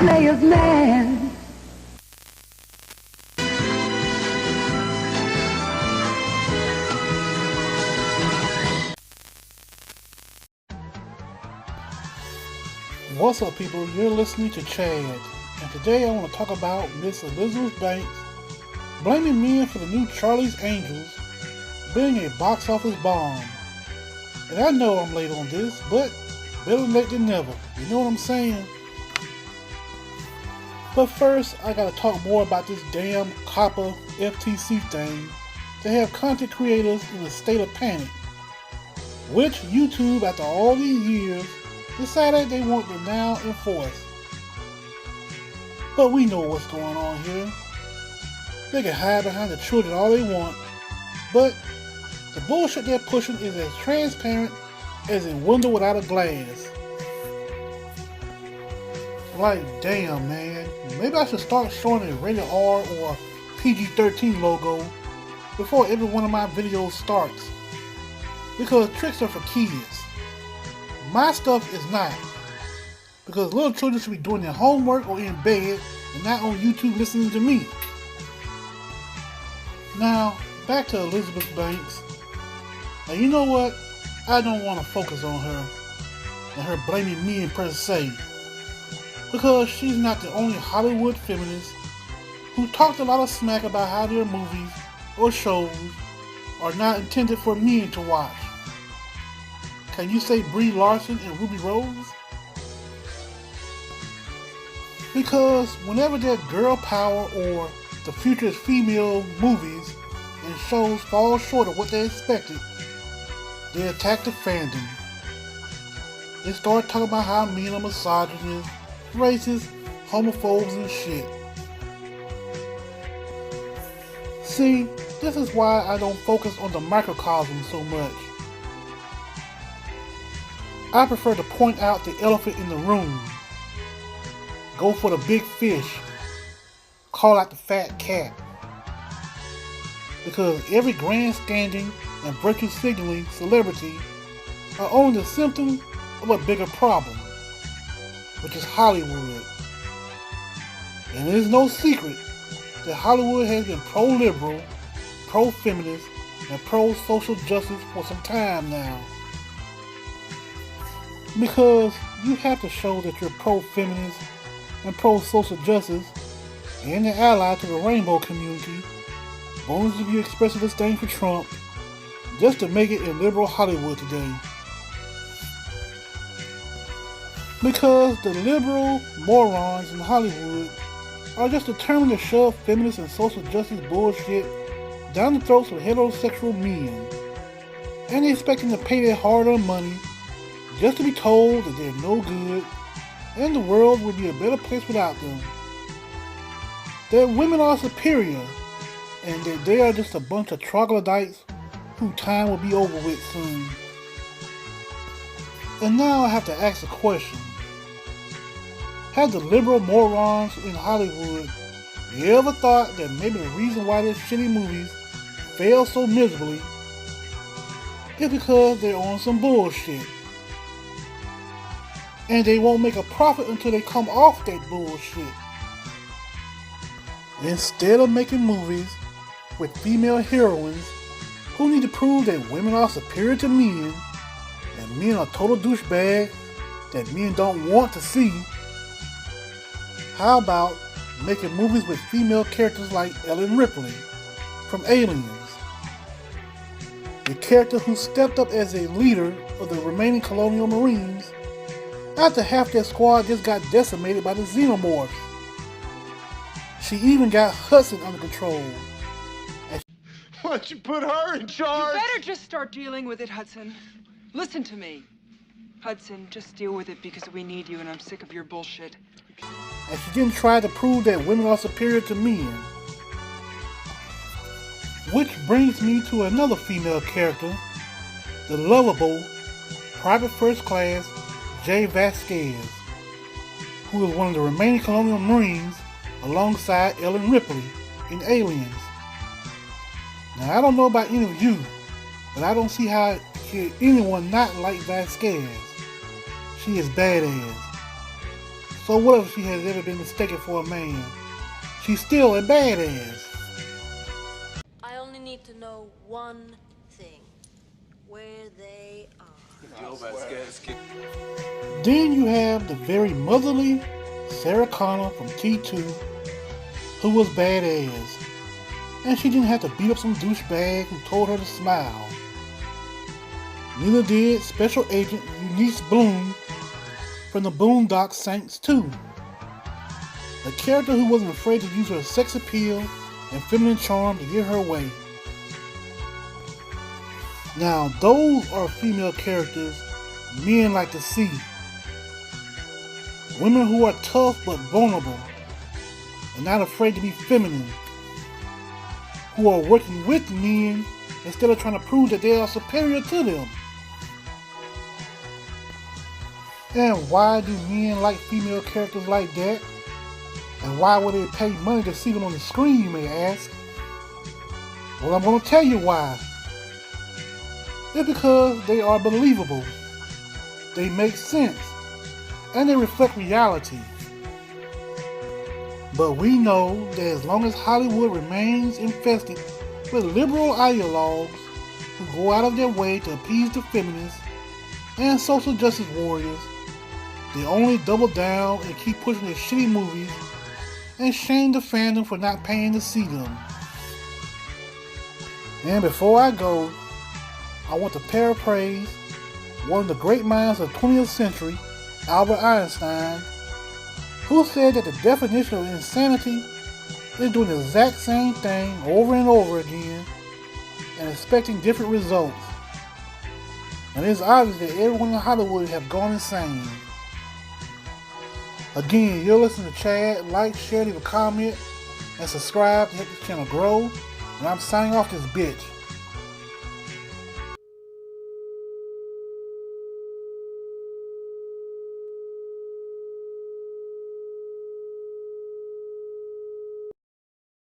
player's man. What's up, people? You're listening to Chad, and today I want to talk about Miss Elizabeth Banks blaming men for the new Charlie's Angels being a box office bomb. And I know I'm late on this, but better late than never. You know what I'm saying? But first, I gotta talk more about this damn copper FTC thing to have content creators in a state of panic, which YouTube, after all these years, decided they want to now enforce. But we know what's going on here. They can hide behind the children all they want, but the bullshit they're pushing is as transparent as a window without a glass. Like, damn, man. Maybe I should start showing a rated R or PG-13 logo before every one of my videos starts, because tricks are for kids. My stuff is not, because little children should be doing their homework or in bed and not on YouTube listening to me. Now, back to Elizabeth Banks. Now, you know what? I don't want to focus on her and her blaming me per se, because she's not the only Hollywood feminist who talked a lot of smack about how their movies or shows are not intended for men to watch. Can you say Brie Larson and Ruby Rose? Because whenever their girl power or the future's female movies and shows fall short of what they expected, they attack the fandom. They start talking about how men are misogynists, racist, homophobes, and shit. See, this is why I don't focus on the microcosm so much. I prefer to point out the elephant in the room. Go for the big fish. Call out the fat cat. Because every grandstanding and virtue signaling celebrity are only the symptom of a bigger problem, which is Hollywood. And it is no secret that Hollywood has been pro-liberal, pro-feminist, and pro-social justice for some time now. Because you have to show that you're pro-feminist and pro-social justice and an ally to the rainbow community, bonus if you express a disdain for Trump, just to make it in liberal Hollywood today. Because the liberal morons in Hollywood are just determined to shove feminist and social justice bullshit down the throats of heterosexual men, and they expect them to pay their hard-earned money just to be told that they're no good and the world would be a better place without them. That women are superior and that they are just a bunch of troglodytes whose time will be over with soon. And now I have to ask a question. Have the liberal morons in Hollywood ever thought that maybe the reason why their shitty movies fail so miserably is because they're on some bullshit? And they won't make a profit until they come off that bullshit. Instead of making movies with female heroines who need to prove that women are superior to men and men are total douchebags that men don't want to see, how about making movies with female characters like Ellen Ripley from Aliens? The character who stepped up as a leader of the remaining colonial marines after half their squad just got decimated by the xenomorphs. She even got Hudson under control. Why don't you put her in charge? You better just start dealing with it, Hudson. Listen to me. Hudson, just deal with it because we need you and I'm sick of your bullshit. And she didn't try to prove that women are superior to men. Which brings me to another female character, the lovable, Private First Class Jay Vasquez, who is one of the remaining colonial marines alongside Ellen Ripley in Aliens. Now I don't know about any of you, but I don't see how anyone not like Vasquez. She is badass. So what if she has ever been mistaken for a man? She's still a badass. I only need to know one thing. Where they are. Then you have the very motherly Sarah Connor from T2, who was badass. And she didn't have to beat up some douchebag who told her to smile. Neither did Special Agent Eunice Bloom from the Boondock Saints 2. A character who wasn't afraid to use her sex appeal and feminine charm to get her way. Now those are female characters men like to see. Women who are tough but vulnerable and not afraid to be feminine. Who are working with men instead of trying to prove that they are superior to them. And why do men like female characters like that? And why would they pay money to see them on the screen, you may ask? Well, I'm going to tell you why. It's because they are believable. They make sense. And they reflect reality. But we know that as long as Hollywood remains infested with liberal ideologues who go out of their way to appease the feminists and social justice warriors, they only double down and keep pushing their shitty movies and shame the fandom for not paying to see them. And before I go, I want to paraphrase one of the great minds of the 20th century, Albert Einstein, who said that the definition of insanity is doing the exact same thing over and over again and expecting different results. And it's obvious that everyone in Hollywood have gone insane. Again, you're listening to Chad. Like, share, leave a comment, and subscribe to help this channel grow. And I'm signing off this bitch.